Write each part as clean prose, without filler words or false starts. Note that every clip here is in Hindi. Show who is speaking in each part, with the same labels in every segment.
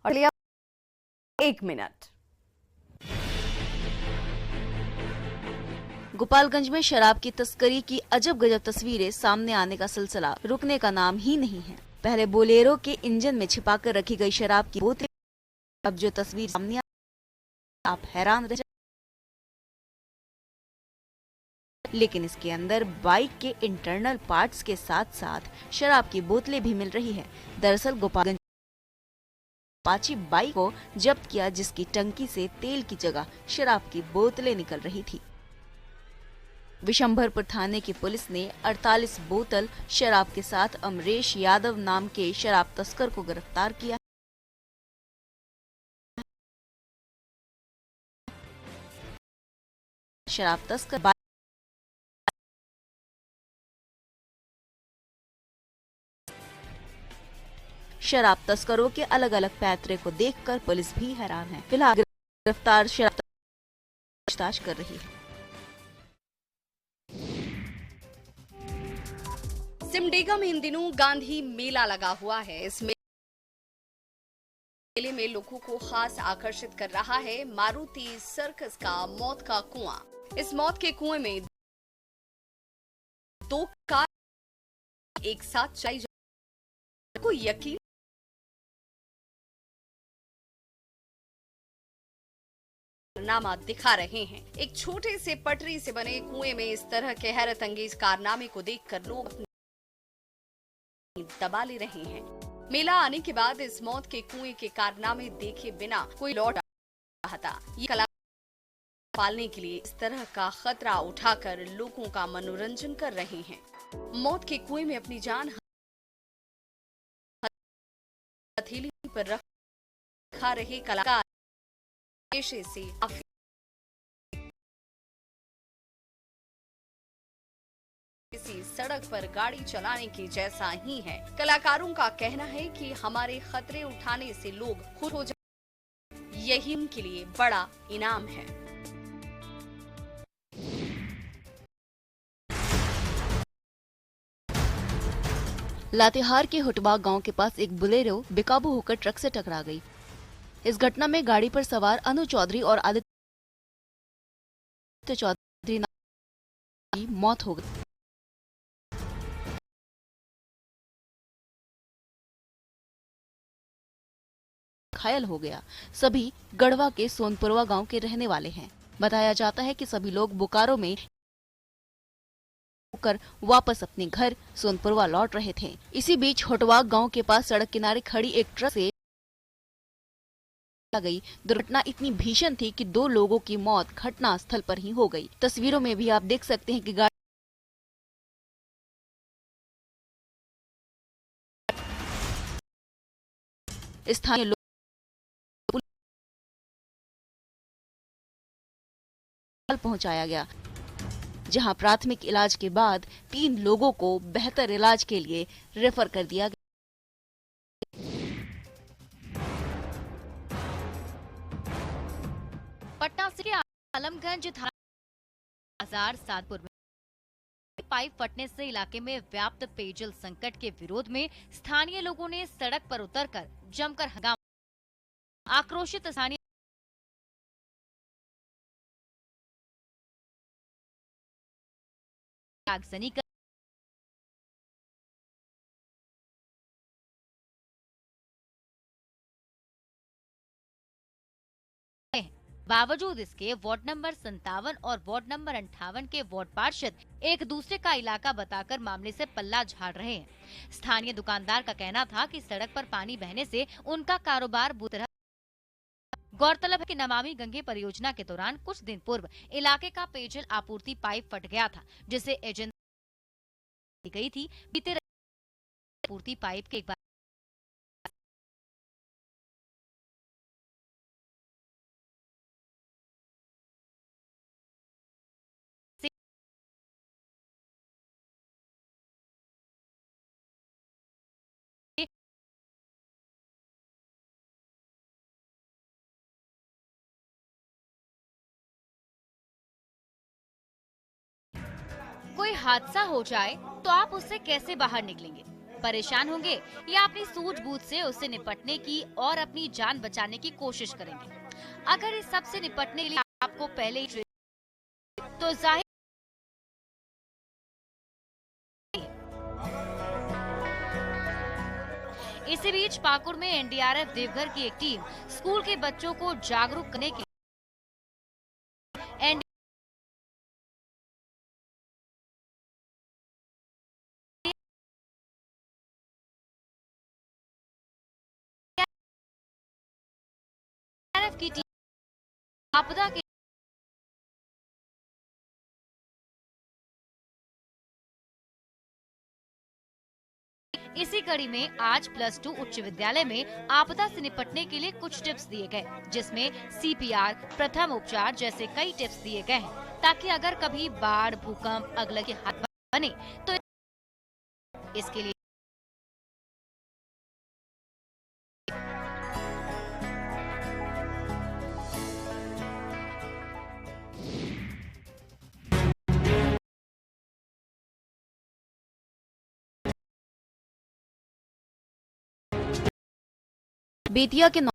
Speaker 1: और लिया 1 मिनट।
Speaker 2: गोपालगंज में शराब की तस्करी की अजब गजब तस्वीरें सामने आने का सिलसिला रुकने का नाम ही नहीं है। पहले बोलेरो के इंजन में छिपाकर रखी गई शराब की बोतलें, अब जो तस्वीर सामने आप हैरान रह लेकिन इसके अंदर बाइक के इंटरनल पार्ट्स के साथ साथ शराब की बोतलें भी मिल रही है। दरअसल गोपालगंज अपाची बाइक को जब्त किया जिसकी टंकी से तेल की जगह शराब की बोतलें निकल रही थी। विशंभरपुर थाने की पुलिस ने 48 बोतल शराब के साथ अमरेश यादव नाम के शराब तस्कर को गिरफ्तार किया। शराब तस्कर शराब तस्करों के अलग अलग पैतरे को देखकर पुलिस भी हैरान है। फिलहाल गिरफ्तार शराब पूछताछ कर रही है।
Speaker 1: सिमडेगा में इन दिनों गांधी मेला लगा हुआ है। इस मेले में लोगों को खास आकर्षित कर रहा है मारुति सर्कस का मौत का कुआं। इस मौत के कुएं में 2 कार एक साथ चलाई जा को यकीन कारनामा दिखा रहे हैं। एक छोटे से पटरी से बने कुएं में इस तरह के हैरत अंगेज कारनामे को देखकर लोग दबा ले रहे हैं। मेला आने के बाद इस मौत के कुएं के कारनामे देखे बिना कोई लौट रहा था। ये कला पालने के लिए इस तरह का खतरा उठाकर लोगों का मनोरंजन कर रहे हैं। मौत के कुएं में अपनी जान हथेली पर रखा रहे कलाकार पेशे से किसी सड़क पर गाड़ी चलाने के जैसा ही है। कलाकारों का कहना है कि हमारे खतरे उठाने से लोग खुश हो जाए, यही उनके लिए बड़ा इनाम है।
Speaker 2: लातेहार के हुटबा गांव के पास एक बोलेरो बेकाबू होकर ट्रक से टकरा गई। इस घटना में गाड़ी पर सवार अनु चौधरी और आदित्य चौधरी की मौत हो गई। घायल हो गया। सभी गढ़वा के सोनपुरवा गांव के रहने वाले हैं। बताया जाता है कि सभी लोग बोकारो में होकर वापस अपने घर सोनपुरवा लौट रहे थे। इसी बीच होटवा गांव के पास सड़क किनारे खड़ी एक ट्रक से गई। दुर्घटना इतनी भीषण थी कि 2 लोगों की मौत घटना स्थल पर ही हो गई। तस्वीरों में भी आप देख सकते हैं कि गाड़ी स्थानीय लोग पहुंचाया गया, जहां प्राथमिक इलाज के बाद 3 लोगों को बेहतर इलाज के लिए रेफर कर दिया गया।
Speaker 3: पटना से आलमगंज थाना बाजार सादपुर में पाइप फटने से इलाके में व्याप्त पेयजल संकट के विरोध में स्थानीय लोगों ने सड़क पर उतरकर जमकर हंगामा। आक्रोशित स्थानीय आगजनी कर बावजूद इसके वार्ड नंबर 57 और वार्ड नंबर 58 के वार्ड पार्षद एक दूसरे का इलाका बताकर मामले से पल्ला झाड़ रहे हैं। स्थानीय दुकानदार का कहना था कि सड़क पर पानी बहने से उनका कारोबार बुरी तरह। गौरतलब है कि नमामि गंगे परियोजना के दौरान कुछ दिन पूर्व इलाके का पेयजल आपूर्ति पाइप फट गया था, जिसे एजेंसी गई थी। बीते आपूर्ति पाइप के एक बार कोई हादसा हो जाए तो आप उससे कैसे बाहर निकलेंगे? परेशान होंगे या अपनी सूझबूझ से उससे निपटने की और अपनी जान बचाने की कोशिश करेंगे? अगर इस सब से निपटने के लिए आपको पहले ही तो जाहिर इसी बीच पाकुड़ में एनडीआरएफ देवघर की एक टीम स्कूल के बच्चों को जागरूक करने के एनडीआरएफ की टीम आपदा के इसी कड़ी में आज +2 उच्च विद्यालय में आपदा से निपटने के लिए कुछ टिप्स दिए गए, जिसमें सीपीआर, प्रथम उपचार जैसे कई टिप्स दिए गए हैं, ताकि अगर कभी बाढ़, भूकंप, अगलगी के हाथ बने तो इसके लिए
Speaker 2: बेतिया के लोग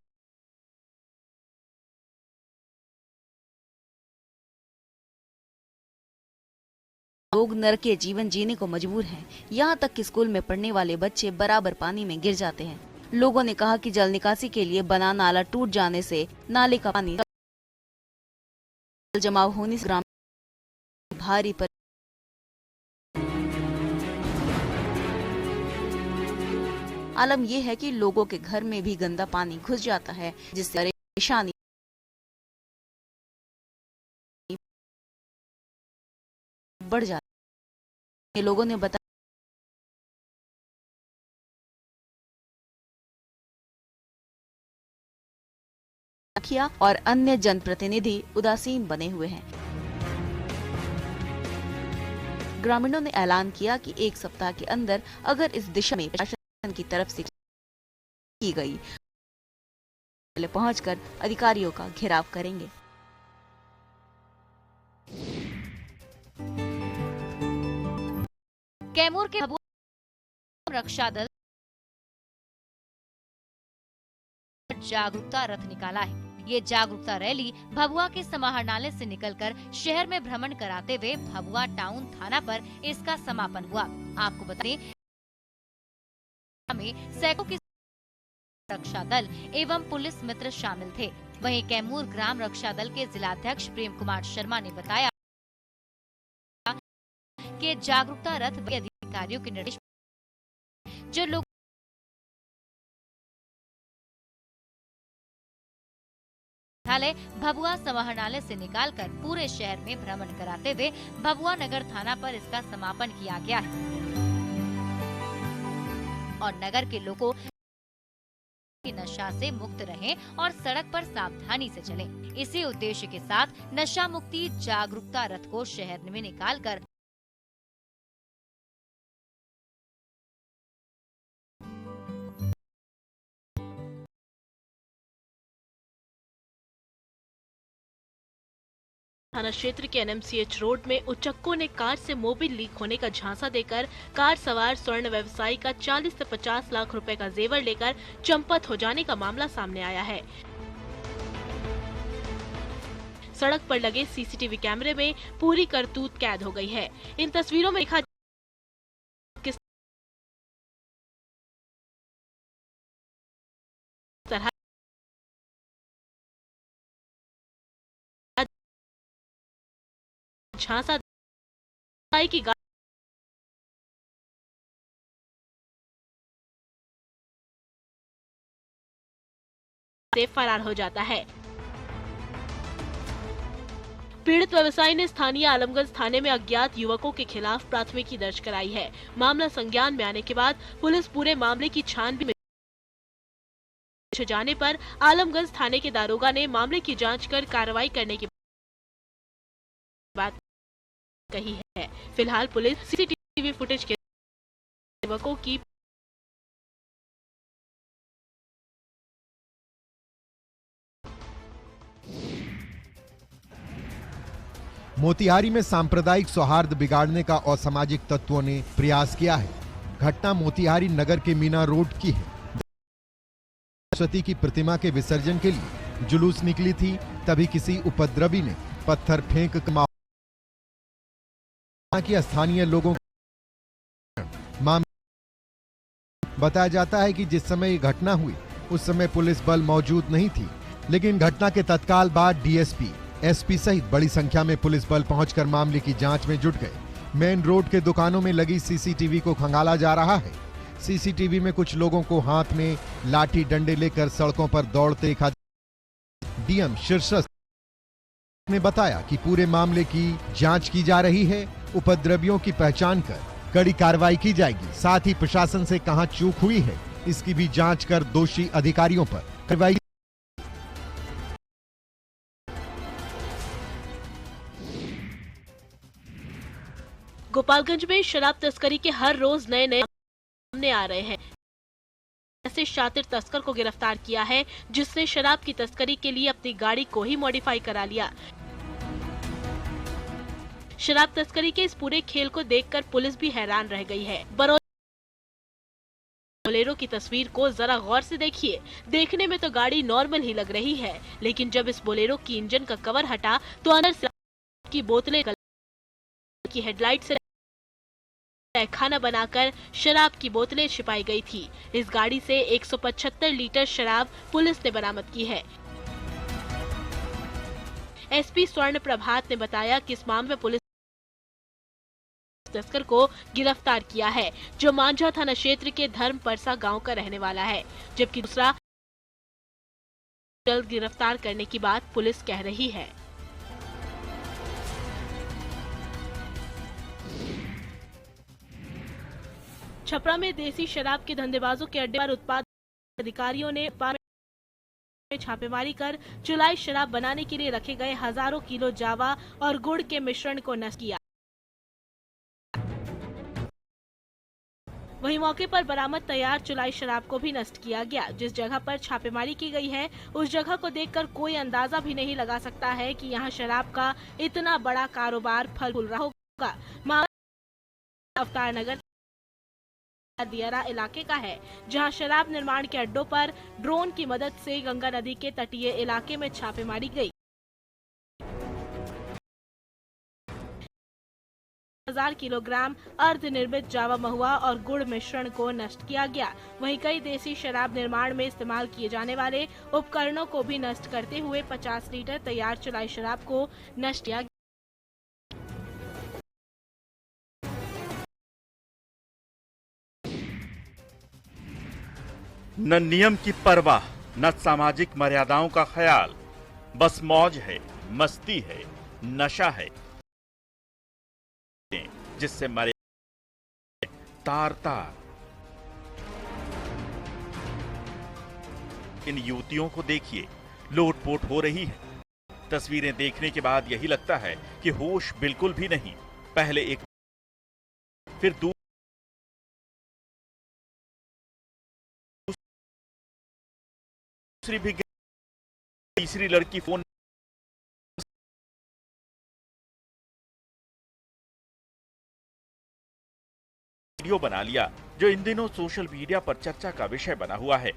Speaker 2: नरकीय जीवन जीने को मजबूर हैं। यहाँ तक कि स्कूल में पढ़ने वाले बच्चे बराबर पानी में गिर जाते हैं। लोगों ने कहा कि जल निकासी के लिए बना नाला टूट जाने से नाले का पानी जमाव होने से ग्राम भारी पर आलम यह है कि लोगों के घर में भी गंदा पानी घुस जाता है, जिससे परेशानी बढ़ जाती है। लोगों ने बताया और अन्य जनप्रतिनिधि उदासीन बने हुए हैं। ग्रामीणों ने ऐलान किया कि 1 सप्ताह के अंदर अगर इस दिशा में प्रशासन की तरफ से की गई पहले पहुंचकर अधिकारियों का घेराव करेंगे।
Speaker 3: कैमूर के भभुआ रक्षा दल जागरूकता रथ निकाला है। ये जागरूकता रैली भभुआ के समाहरणालय से निकलकर शहर में भ्रमण कराते हुए भभुआ टाउन थाना पर इसका समापन हुआ। आपको बता में सैकड़ों की रक्षा दल एवं पुलिस मित्र शामिल थे। वहीं कैमूर ग्राम रक्षा दल के जिलाध्यक्ष प्रेम कुमार शर्मा ने बताया कि जागरूकता रथ अधिकारियों के निर्देश जो लोग भभुआ समाहरणालय से निकालकर पूरे शहर में भ्रमण कराते हुए भभुआ नगर थाना पर इसका समापन किया गया है और नगर के लोगों नशा से मुक्त रहें और सड़क पर सावधानी से चलें। इसी उद्देश्य के साथ नशा मुक्ति जागरूकता रथ को शहर में निकालकर
Speaker 4: थाना क्षेत्र के एनएमसीएच रोड में उचक्कों ने कार से मोबिल लीक होने का झांसा देकर कार सवार स्वर्ण व्यवसायी का 40 से 50 लाख रुपए का जेवर लेकर चंपत हो जाने का मामला सामने आया है। सड़क पर लगे सीसीटीवी कैमरे में पूरी करतूत कैद हो गई है। इन तस्वीरों में देखा किस तरह झांसा की गाड़ी से फरार हो जाता है। पीड़ित व्यवसायी ने स्थानीय आलमगंज थाने में अज्ञात युवकों के खिलाफ प्राथमिकी दर्ज कराई है। मामला संज्ञान में आने के बाद पुलिस पूरे मामले की छानबीन में जाने पर आलमगंज थाने के दारोगा ने मामले की जांच कर कार्रवाई करने की बात कही है। फिलहाल पुलिस सीसीटीवी फुटेज के युवकों की
Speaker 5: मोतिहारी में सांप्रदायिक सौहार्द बिगाड़ने का असामाजिक तत्वों ने प्रयास किया है। घटना मोतिहारी नगर के मीना रोड की है। सरस्वती की प्रतिमा के विसर्जन के लिए जुलूस निकली थी, तभी किसी उपद्रवी ने पत्थर फेंक किया। स्थानीय लोगों बताया जाता है कि जिस समय ये घटना हुई उस समय पुलिस बल मौजूद नहीं थी, लेकिन घटना के तत्काल बाद डीएसपी, एसपी सहित बड़ी संख्या में पुलिस बल पहुंचकर मामले की जांच में जुट गए। मेन रोड के दुकानों में लगी सीसीटीवी को खंगाला जा रहा है। सीसीटीवी में कुछ लोगों को हाथ में लाठी डंडे लेकर सड़कों पर दौड़ते देखा। डीएम शीर्षस्थ ने बताया कि पूरे मामले की जांच की जा रही है। उपद्रवियों की पहचान कर कड़ी कार्रवाई की जाएगी। साथ ही प्रशासन से कहां चूक हुई है इसकी भी जांच कर दोषी अधिकारियों पर कार्रवाई।
Speaker 4: गोपालगंज में शराब तस्करी के हर रोज नए सामने आ रहे हैं। ऐसे शातिर तस्कर को गिरफ्तार किया है जिसने शराब की तस्करी के लिए अपनी गाड़ी को ही मॉडिफाई करा लिया। शराब तस्करी के इस पूरे खेल को देखकर पुलिस भी हैरान रह गई है। बोलेरो की तस्वीर को जरा गौर से देखिए। देखने में तो गाड़ी नॉर्मल ही लग रही है, लेकिन जब इस बोलेरो की इंजन का कवर हटा तो अंदर से की बोतलें की हेडलाइट से खाना बनाकर शराब की बोतलें छिपाई गई थी। इस गाड़ी से 175 लीटर शराब पुलिस ने बरामद की है। एसपी स्वर्ण प्रभात ने बताया कि इस मामले में पुलिस तस्कर को गिरफ्तार किया है, जो मांझा थाना क्षेत्र के धर्म परसा गांव का रहने वाला है, जबकि दूसरा जल्द गिरफ्तार करने की बात पुलिस कह रही है। छपरा में देसी शराब के धंधेबाजों के अड्डे पर उत्पाद अधिकारियों ने छापेमारी कर चुलाई शराब बनाने के लिए रखे गए हजारों किलो जावा और गुड़ के मिश्रण को नष्ट किया। वहीं मौके पर बरामद तैयार चुलाई शराब को भी नष्ट किया गया। जिस जगह पर छापेमारी की गई है उस जगह को देखकर कोई अंदाजा भी नहीं लगा सकता है कि यहां शराब का इतना बड़ा कारोबार फल फूल रहा होगा। मामला अवतार नगर दियारा इलाके का है, जहां शराब निर्माण के अड्डों पर ड्रोन की मदद से गंगा नदी के तटीय इलाके में छापेमारी गई। 1000 किलोग्राम अर्धनिर्मित जावा महुआ और गुड़ मिश्रण को नष्ट किया गया। वहीं कई देसी शराब निर्माण में इस्तेमाल किए जाने वाले उपकरणों को भी नष्ट करते हुए 50 लीटर तैयार चुलाई शराब को नष्ट किया गया।
Speaker 6: न नियम की परवाह, न सामाजिक मर्यादाओं का ख्याल, बस मौज है, मस्ती है, नशा है, जिससे मरे तार तार। इन युवतियों को देखिए, लोटपोट हो रही है। तस्वीरें देखने के बाद यही लगता है कि होश बिल्कुल भी नहीं। पहले एक, फिर दूसरी भी, तीसरी लड़की फोन वीडियो बना लिया, जो इन दिनों सोशल मीडिया पर चर्चा का विषय बना हुआ है।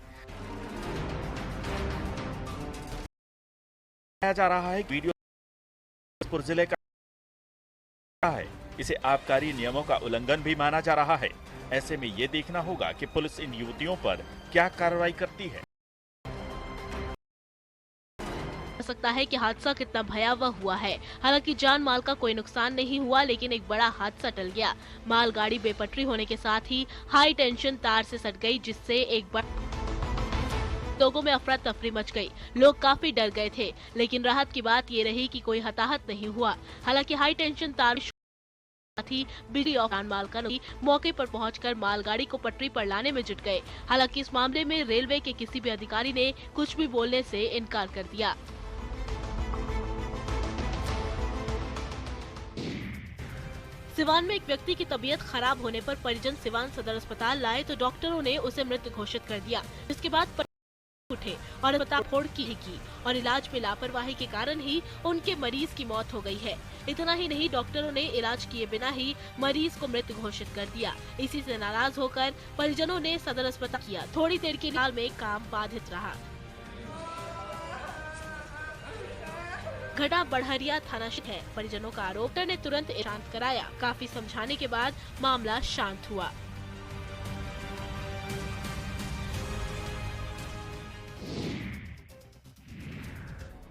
Speaker 6: जा रहा है वीडियो फिरोजपुर जिले का है। इसे आबकारी नियमों का उल्लंघन भी माना जा रहा है। ऐसे में ये देखना होगा कि पुलिस इन युवतियों पर क्या कार्रवाई करती है।
Speaker 4: सकता है कि हादसा कितना भयावह हुआ है। हालांकि जान माल का कोई नुकसान नहीं हुआ, लेकिन एक बड़ा हादसा टल गया। मालगाड़ी बेपटरी होने के साथ ही हाई टेंशन तार से सट गई, जिससे एक लोगों में अफरा तफरी मच गई। लोग काफी डर गए थे, लेकिन राहत की बात ये रही कि कोई हताहत नहीं हुआ। हालांकि हाई टेंशन तार ही बिजली और माल का मौके पर पहुंचकर मालगाड़ी को पटरी पर लाने में जुट गए। हालांकि इस मामले में रेलवे के किसी भी अधिकारी ने कुछ भी बोलने से इनकार कर दिया। सिवान में एक व्यक्ति की तबीयत खराब होने पर परिजन सिवान सदर अस्पताल लाए तो डॉक्टरों ने उसे मृत घोषित कर दिया। इसके बाद उठे और अस्पताल फोड़ की और इलाज में लापरवाही के कारण ही उनके मरीज की मौत हो गई है। इतना ही नहीं, डॉक्टरों ने इलाज किए बिना ही मरीज को मृत घोषित कर दिया। इसी से नाराज होकर परिजनों ने सदर अस्पताल किया। थोड़ी देर के लिए में काम बाधित रहा। घटना बढ़हरिया थाना क्षेत्र है। परिजनों का आरोप ने तुरंत शांत कराया। काफी समझाने के बाद मामला शांत हुआ।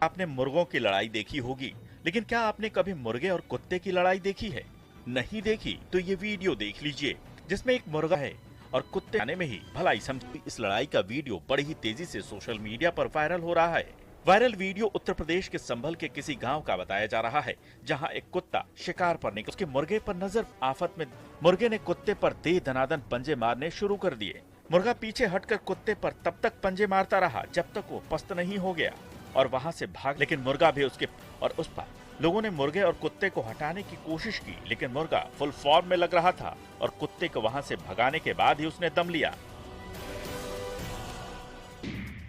Speaker 6: आपने मुर्गों की लड़ाई देखी होगी, लेकिन क्या आपने कभी मुर्गे और कुत्ते की लड़ाई देखी है? नहीं देखी तो ये वीडियो देख लीजिए, जिसमें एक मुर्गा है और कुत्ते आने में ही भलाई समझी। इस लड़ाई का वीडियो बड़ी ही तेजी से सोशल मीडिया पर वायरल हो रहा है। वायरल वीडियो उत्तर प्रदेश के संभल के किसी गांव का बताया जा रहा है, जहां एक कुत्ता शिकार पर निकला। उसके मुर्गे पर नजर आफत में मुर्गे ने कुत्ते पर दे दनादन पंजे मारने शुरू कर दिए। मुर्गा पीछे हटकर कुत्ते पर तब तक पंजे मारता रहा जब तक वो पस्त नहीं हो गया और वहां से भाग। लेकिन मुर्गा भी उसके और उस पर लोगों ने मुर्गे और कुत्ते को हटाने की कोशिश की, लेकिन मुर्गा फुल फॉर्म में लग रहा था और कुत्ते को वहां से भगाने के बाद ही उसने दम लिया।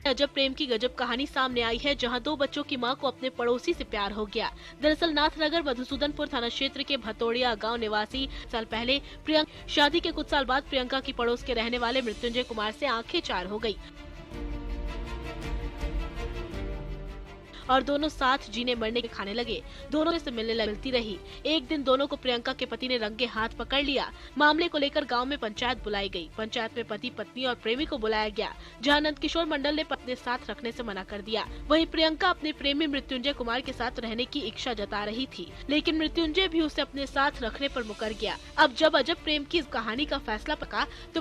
Speaker 4: अजब प्रेम की गजब कहानी सामने आई है, जहां दो बच्चों की मां को अपने पड़ोसी से प्यार हो गया। दरअसल नाथनगर मधुसूदनपुर थाना क्षेत्र के भतोड़िया गांव निवासी साल पहले प्रियंका शादी के कुछ साल बाद प्रियंका की पड़ोस के रहने वाले मृत्युंजय कुमार से आंखें चार हो गई और दोनों साथ जीने मरने के खाने लगे। दोनों से मिलती रही। एक दिन दोनों को प्रियंका के पति ने रंगे हाथ पकड़ लिया। मामले को लेकर गांव में पंचायत बुलाई गई। पंचायत में पति पत्नी और प्रेमी को बुलाया गया, जहां नंदकिशोर मंडल ने पत्नी साथ रखने से मना कर दिया। वहीं प्रियंका अपने प्रेमी मृत्युंजय कुमार के साथ रहने की इच्छा जता रही थी, लेकिन मृत्युंजय भी उसे अपने साथ रखने पर मुकर गया। अब जब अजब प्रेम की इस कहानी का फैसला पका तो